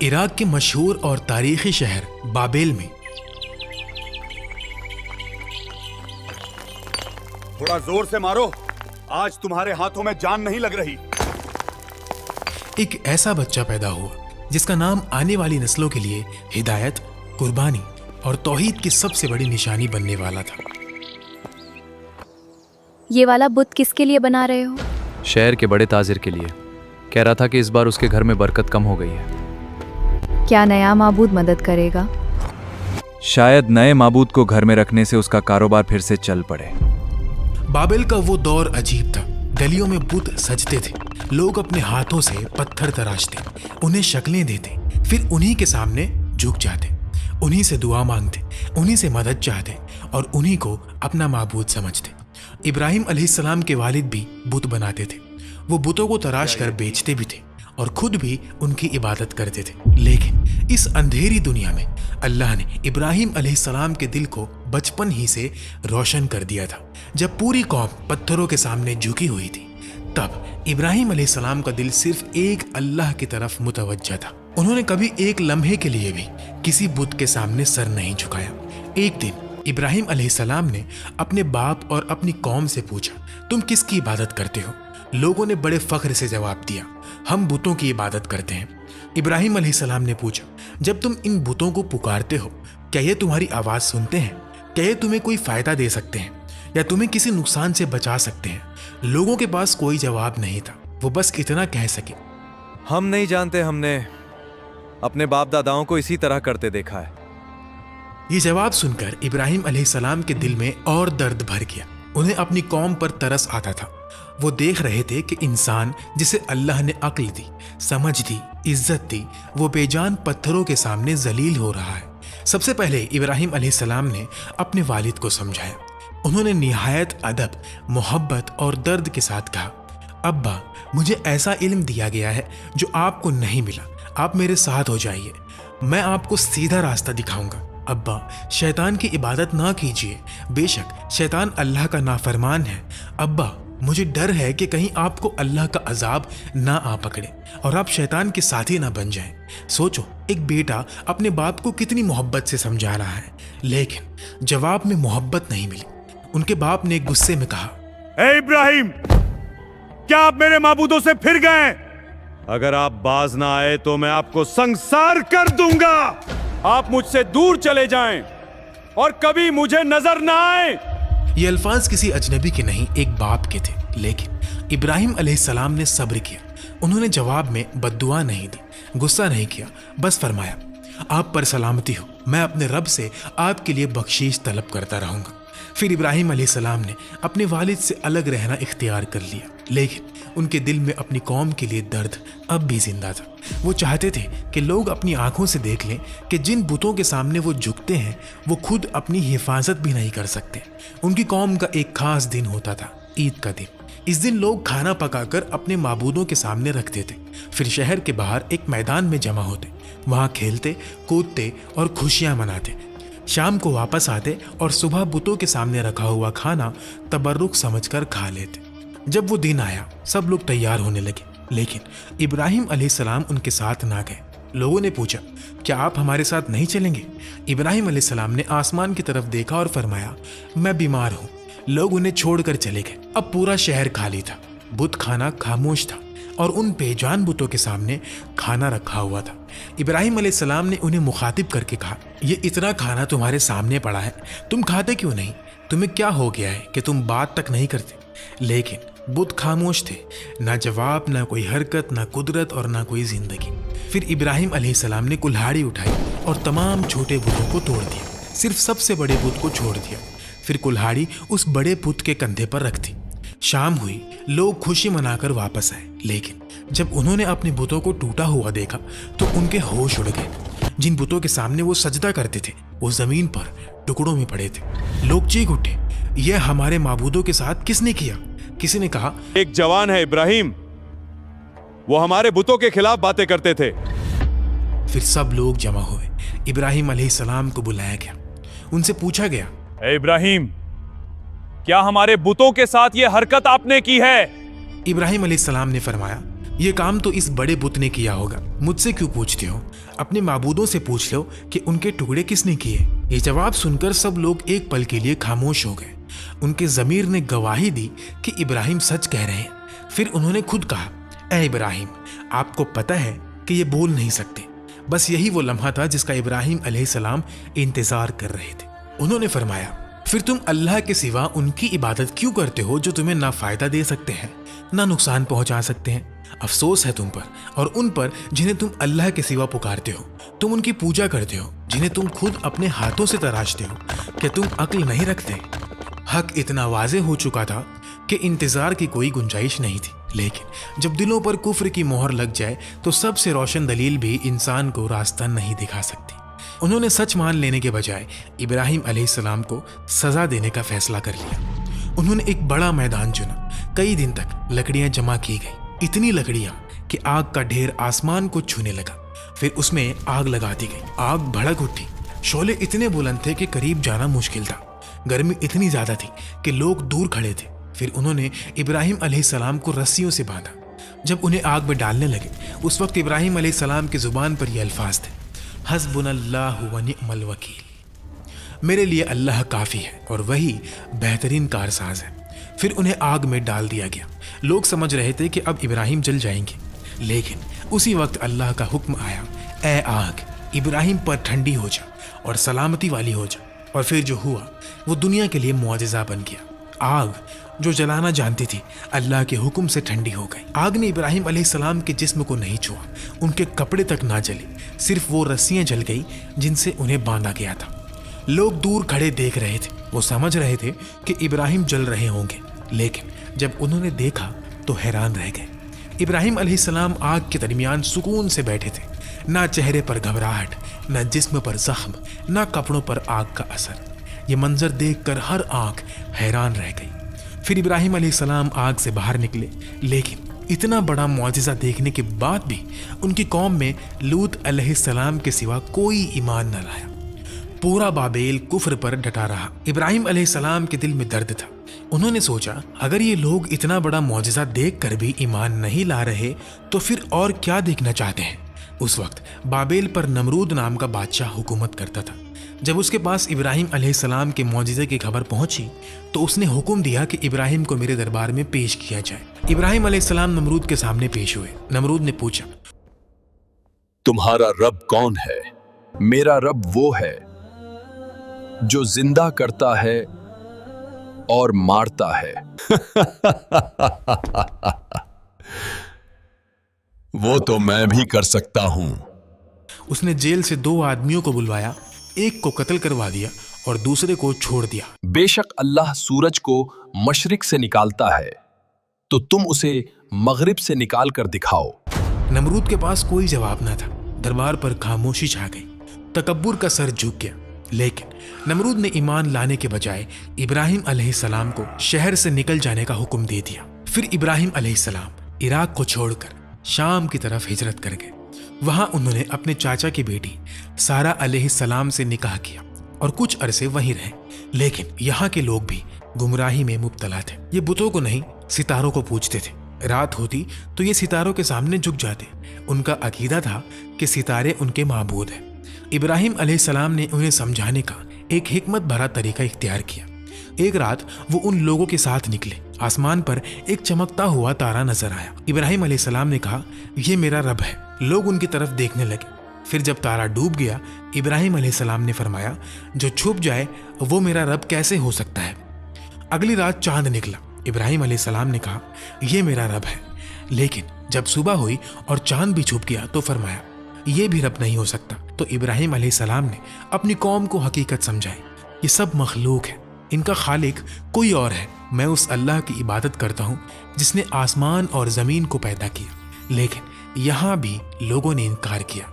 Iraq के मशहूर और तारीखी शहर बाबेल में थोड़ा जोर से मारो, आज तुम्हारे हाथों में जान नहीं लग रही। एक ऐसा बच्चा पैदा हुआ जिसका नाम आने वाली नस्लों के लिए हिदायत, कुर्बानी और तौहीद की सबसे बड़ी निशानी बनने वाला था। ये वाला बुत किसके लिए बना रहे हो? शहर के बड़े ताजिर के लिए। कह रहा था कि इस बार उसके घर में बरकत कम हो गई है। क्या नया माबूद मदद करेगा? शायद नए माबूद को घर में रखने से उसका कारोबार फिर से चल पड़े। बाबेल का वो दौर अजीब था। गलियों में बुत सजते थे, लोग अपने हाथों से पत्थर तराशते, उन्हें शक्लें देते, फिर उन्हीं के सामने झुक जाते, उन्हीं से दुआ मांगते, उन्हीं से मदद चाहते और उन्हीं को अपना माबूद समझते। इब्राहिम अलैहिस्सलाम के वालिद भी बुत बनाते थे। वो बुतों को तराश कर बेचते भी थे और खुद भी उनकी इबादत करते थे। लेकिन इस अंधेरी दुनिया में अल्लाह ने इब्राहिम अलैहिस्सलाम के दिल को बचपन ही से रोशन कर दिया था। जब पूरी कौम पत्थरों के सामने झुकी हुई थी, तब इब्राहिम अलैहिस्सलाम का दिल सिर्फ एक अल्लाह की तरफ मुतवज्जा था। उन्होंने कभी एक लम्हे के लिए भी किसी बुत के सामने सर नहीं झुकाया। एक दिन इब्राहिम अलैहिस्सलाम ने अपने बाप और अपनी कौम से पूछा, तुम किसकी इबादत करते हो? लोगों ने बड़े फख्र से जवाब दिया, हम बुतों की इबादत करते हैं। इब्राहिम अलैहिस्सलाम ने पूछा, जब तुम इन बुतों को पुकारते हो, क्या ये तुम्हारी आवाज़ सुनते हैं? क्या ये तुम्हें कोई फ़ायदा दे सकते हैं या तुम्हें किसी नुकसान से बचा सकते हैं? लोगों के पास कोई जवाब नहीं था। वो बस इतना कह सके, हम नहीं जानते, हमने अपने बाप दादाओं को इसी तरह करते देखा है। ये जवाब सुनकर इब्राहिम अलैहिस्सलाम के दिल में और दर्द भर गया। उन्हें अपनी कौम पर तरस आता था। वो देख रहे थे कि इंसान जिसे अल्लाह ने अक्ल दी, समझ दी, इज्जत दी, वो बेजान पत्थरों के सामने जलील हो रहा है। सबसे पहले इब्राहिम अलैहिस्सलाम ने अपने वालिद को समझाया। उन्होंने निहायत अदब, मोहब्बत और दर्द के साथ कहा, अब्बा, मुझे ऐसा इल्म दिया गया है जो आपको नहीं मिला। आप मेरे साथ हो जाइए, मैं आपको सीधा रास्ता दिखाऊंगा। अब्बा, शैतान की इबादत ना कीजिए, बेशक शैतान अल्लाह का नाफरमान है। अब्बा, मुझे डर है कि कहीं आपको अल्लाह का अजाब ना आ पकड़े और आप शैतान के साथी ना बन जाएं। सोचो, एक बेटा अपने बाप को कितनी मोहब्बत से समझा रहा है, लेकिन जवाब में मोहब्बत नहीं मिली। उनके बाप ने गुस्से में कहा, ए इब्राहिम, क्या आप मेरे माबूदों से फिर गए? अगर आप बाज ना आए तो मैं आपको संसार कर दूंगा। आप मुझसे दूर चले जाएं और कभी मुझे नजर ना आए। ये अल्फाज किसी अजनबी के नहीं, एक बाप के थे। लेकिन इब्राहिम अलैहिस्सलाम ने सब्र किया। उन्होंने जवाब में बद्दुआ नहीं दी, गुस्सा नहीं किया, बस फरमाया, आप पर सलामती हो, मैं अपने रब से आपके लिए बख्शीश तलब करता रहूंगा। फिर इब्राहिम अलैहिस्सलाम ने अपने वालिद से अलग रहना इख्तियार कर लिया, लेकिन उनके दिल में अपनी कौम के लिए दर्द अब भी जिंदा था। वो चाहते थे कि लोग अपनी आंखों से देख लें कि जिन बुतों के सामने वो झुकते हैं, वो खुद अपनी हिफाजत भी नहीं कर सकते। उनकी कौम का एक खास दिन होता था, ईद का दिन। इस दिन लोग खाना पकाकर अपने माबूदों के सामने रखते थे, फिर शहर के बाहर एक मैदान में जमा होते, वहाँ खेलते, कूदते और खुशियाँ मनाते। शाम को वापस आते और सुबह बुतों के सामने रखा हुआ खाना तबर्रुक समझकर खा लेते। जब वो दिन आया, सब लोग तैयार होने लगे, लेकिन इब्राहिम अलैहिस्सलाम उनके साथ ना गए। लोगों ने पूछा, क्या आप हमारे साथ नहीं चलेंगे? इब्राहिम अलैहिस्सलाम ने आसमान की तरफ देखा और फरमाया, मैं बीमार हूँ। लोग उन्हें छोड़कर चले गए। अब पूरा शहर खाली था, बुत खाना खामोश था और उन बेजान बुतों के सामने खाना रखा हुआ था। इब्राहिम अलैहिस्सलाम ने उन्हें मुखातिब करके कहा, ये इतना खाना तुम्हारे सामने पड़ा है, तुम खाते क्यों नहीं? तुम्हें क्या हो गया है कि तुम बात तक नहीं करते? लेकिन बुत खामोश थे, ना जवाब, ना कोई हरकत, ना कुदरत और ना कोई जिंदगी। फिर इब्राहिम अलैहिस्सलाम ने कुल्हाड़ी उठाई और तमाम छोटे बुतों को तोड़ दिया, सिर्फ सबसे बड़े बुत को छोड़ दिया। फिर कुल्हाड़ी उस बड़े बुत के कंधे पर रख दी। शाम हुई, लोग खुशी मनाकर वापस आए, लेकिन जब उन्होंने अपने बुतों को टूटा हुआ देखा तो उनके होश उड़ गए। जिन बुतों के सामने वो सजदा करते थे, वो जमीन पर टुकड़ों में पड़े थे। लोग चीख उठे, यह हमारे माबूदों के साथ किसने किया? किसी ने कहा, एक जवान है इब्राहिम, वो हमारे बुतों के खिलाफ बातें करते थे। फिर सब लोग जमा हुए। इब्राहिम अलैहिस्सलाम को बुलाया गया। उनसे पूछा गया, ए इब्राहिम, क्या हमारे बुतों के साथ ये हरकत आपने की है? इब्राहिम अलैहिस्सलाम ने फरमाया, ये काम तो इस बड़े बुत ने किया होगा, मुझसे क्यों पूछते हो? अपने माबूदों से पूछ लो कि उनके टुकड़े किसने किए। ये जवाब सुनकर सब लोग एक पल के लिए खामोश हो गए। उनके ज़मीर ने गवाही दी कि इब्राहिम सच कह रहे हैं। फिर उन्होंने खुद कहा, ऐ इब्राहिम, आपको पता है कि ये बोल नहीं सकते। बस यही वो लम्हा था जिसका इब्राहिम अलैहिस्सलाम इंतजार कर रहे थे। उन्होंने फरमाया, फिर तुम अल्लाह के सिवा उनकी इबादत क्यों करते हो जो तुम्हें ना फायदा दे सकते हैं ना नुकसान पहुंचा सकते हैं? अफसोस है तुम पर और उन पर जिन्हें तुम अल्लाह के सिवा पुकारते हो। तुम उनकी पूजा करते हो जिन्हें तुम खुद अपने हाथों से तराशते हो। क्या तुम अक्ल नहीं रखते? हक इतना वाज़े हो चुका था कि इंतजार की कोई गुंजाइश नहीं थी। लेकिन जब दिलों पर कुफ्र की मोहर लग जाए तो सबसे रोशन दलील भी इंसान को रास्ता नहीं दिखा सकती। उन्होंने सच मान लेने के बजाय इब्राहिम अलैहिस्सलाम को सजा देने का फैसला कर लिया। उन्होंने एक बड़ा मैदान चुना। कई दिन तक लकड़ियां जमा की गई, इतनी लकड़ियां कि आग का ढेर आसमान को छूने लगा। फिर उसमें आग लगा दी गई। आग भड़क उठी। शोले इतने बुलंद थे कि करीब जाना मुश्किल था। गर्मी इतनी ज्यादा थी कि लोग दूर खड़े थे। फिर उन्होंने इब्राहिम अलैहिस्सलाम को रस्सियों से बांधा। जब उन्हें आग में डालने लगे उस वक्त इब्राहिम अलैहिस्सलाम की जुबान पर ये अल्फाज थे, हस्बुनल्लाहु व निअमल वकील। मेरे लिए अल्लाह काफ़ी है और वही बेहतरीन कारसाज है। फिर उन्हें आग में डाल दिया गया। लोग समझ रहे थे कि अब इब्राहिम जल जाएंगे, लेकिन उसी वक्त अल्लाह का हुक्म आया, ए आग, इब्राहिम पर ठंडी हो जा और सलामती वाली हो जा। और फिर जो हुआ वो दुनिया के लिए मुआजिज़ा बन गया। आग जो जलाना जानती थी अल्लाह के हुक्म से ठंडी हो गई। आग ने इब्राहिम अलैहिस्सलाम के जिस्म को नहीं छुआ, उनके कपड़े तक ना जले, सिर्फ वो रस्सियां जल गई जिनसे उन्हें बांधा गया था। लोग दूर खड़े देख रहे थे। वो समझ रहे थे कि इब्राहिम जल रहे होंगे, लेकिन जब उन्होंने देखा तो हैरान रह गए। इब्राहिम अलैहिस्सलाम आग के दरमियान सुकून से बैठे थे। ना चेहरे पर घबराहट, ना जिस्म पर जख्म, ना कपड़ों पर आग का असर। ये मंजर देखकर हर आंख हैरान रह गई। फिर इब्राहिम अलैहिस्सलाम आग से बाहर निकले, लेकिन इतना बड़ा मुआजिज़ा देखने के बाद भी उनकी कौम में लूत अलैहिस्सलाम के सिवा कोई ईमान न लाया। पूरा बाबेल कुफ्र पर डटा रहा। इब्राहिम अलैहिस्सलाम के दिल में दर्द था। उन्होंने सोचा, अगर ये लोग इतना बड़ा मुआजिज़ा देख कर भी ईमान नहीं ला रहे तो फिर और क्या देखना चाहते हैं। उस वक्त बाबेल पर नमरूद नाम का बादशाह हुकूमत करता था। जब उसके पास इब्राहिम अलैहिस्सलाम के मुआजिज़े की खबर पहुंची तो उसने हुक्म दिया कि इब्राहिम को मेरे दरबार में पेश किया जाए। इब्राहिम अलैहिस्सलाम नमरूद के सामने पेश हुए। नमरूद ने पूछा, तुम्हारा रब कौन है? मेरा रब वो है जो जिंदा करता है और मारता है। वो तो मैं भी कर सकता हूं। उसने जेल से 2 आदमियों को बुलवाया, एक को कत्ल करवा दिया और दूसरे को छोड़ दिया। बेशक अल्लाह सूरज को मशरिक से निकालता है तो तुम उसे मगरिब से निकाल कर दिखाओ। नमरूद के पास कोई जवाब न था। दरबार पर खामोशी छा गई। तकब्बुर का सर झुक गया। लेकिन नमरूद ने ईमान लाने के बजाय इब्राहिम अलैहिस्सलाम को शहर से निकल जाने का हुक्म दे दिया। फिर इब्राहिम अलैहिस्सलाम इराक को छोड़कर शाम की तरफ हिजरत कर गए। वहां उन्होंने अपने चाचा की बेटी सारा अलैहिस्सलाम से निकाह किया और कुछ अरसे वहीं रहे। लेकिन यहाँ के लोग भी गुमराही में मुब्तला थे। ये बुतों को नहीं, सितारों को पूजते थे। रात होती तो ये सितारों के सामने झुक जाते। उनका अकीदा था कि सितारे उनके माबूद हैं। इब्राहिम अलैहिस्सलाम ने उन्हें समझाने का एक हिकमत भरा तरीका इख्तियार किया। एक रात वो उन लोगों के साथ निकले। आसमान पर एक चमकता हुआ तारा नजर आया। इब्राहिम अलैहिस्सलाम ने कहा, ये मेरा रब है। लोग उनकी तरफ देखने लगे। फिर जब तारा डूब गया, इब्राहिम अलैहिस्सलाम ने फरमाया, जो छुप जाए वो मेरा रब कैसे हो सकता है। अगली रात चांद निकला। इब्राहिम अलैहिस्सलाम ने कहा, यह मेरा रब है। लेकिन जब सुबह हुई और चांद भी छुप गया तो फरमाया, ये भी रब नहीं हो सकता। तो इब्राहिम अलैहिस्सलाम ने अपनी कौम को हकीकत समझाई, ये सब मखलूक है, इनका खालिक कोई और है। मैं उस अल्लाह की इबादत करता हूँ जिसने आसमान और ज़मीन को पैदा किया। लेकिन यहाँ भी लोगों ने इनकार किया।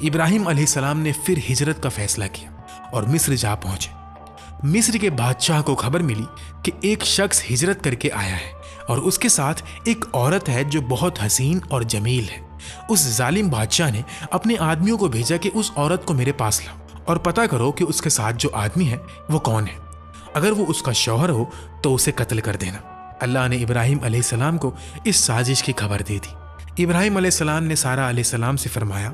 इब्राहिम अलैहिस्सलाम ने फिर हिजरत का फैसला किया और मिस्र जा पहुंचे। मिस्र के बादशाह को खबर मिली कि एक शख्स हिजरत करके आया है और उसके साथ एक औरत है जो बहुत हसीन और जमील है। उस जालिम बादशाह ने अपने आदमियों को भेजा कि उस औरत को मेरे पास लाओ और पता करो कि उसके साथ जो आदमी है वो कौन है। अगर वो उसका शौहर हो तो उसे कत्ल कर देना। अल्लाह ने इब्राहिम अलैहिस्सलाम को इस साजिश की खबर दे दी। इब्राहिम अलैहिस्सलाम ने सारा अलैहिस्सलाम से फरमाया,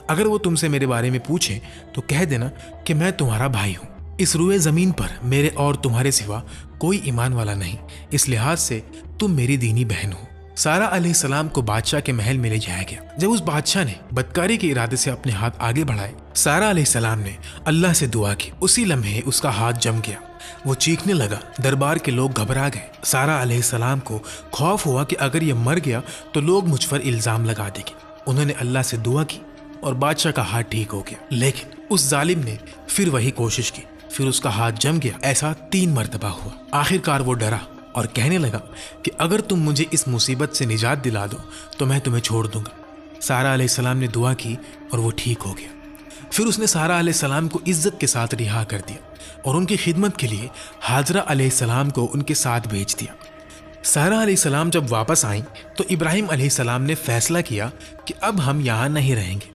अगर वो तुमसे मेरे बारे में पूछे तो कह देना कि मैं तुम्हारा भाई हूँ। इस रुए ज़मीन पर मेरे और तुम्हारे सिवा कोई ईमान वाला नहीं, इस लिहाज से तुम मेरी दीनी बहन हो। सारा अलैहिस्सलाम को बादशाह के महल में ले जाया गया। जब उस बादशाह ने बदकारी के इरादे से अपने हाथ आगे बढ़ाए, सारा अलैहिस्सलाम ने अल्लाह से दुआ की। उसी लम्हे उसका हाथ जम गया, वो चीखने लगा। दरबार के लोग घबरा गए। सारा अलैहिस्सलाम को खौफ हुआ कि अगर ये मर गया तो लोग मुझ पर इल्ज़ाम लगा देंगे। उन्होंने अल्लाह से दुआ की और बादशाह का हाथ ठीक हो गया। लेकिन उस जालिम ने फिर वही कोशिश की, फिर उसका हाथ जम गया। ऐसा 3 मरतबा हुआ। आखिरकार वो डरा और कहने लगा कि अगर तुम मुझे इस मुसीबत से निजात दिला दो तो मैं तुम्हें छोड़ दूंगा। सारा अलैहिस्सलाम ने दुआ की और वो ठीक हो गया। फिर उसने सारा अलैहिस्सलाम को इज्जत के साथ रिहा कर दिया और उनकी खिदमत के लिए हाजरा अलैहिस्सलाम को उनके साथ भेज दिया। सारा अलैहिस्सलाम जब वापस आई तो इब्राहिम अलैहिस्सलाम ने फैसला किया कि अब हम यहाँ नहीं रहेंगे।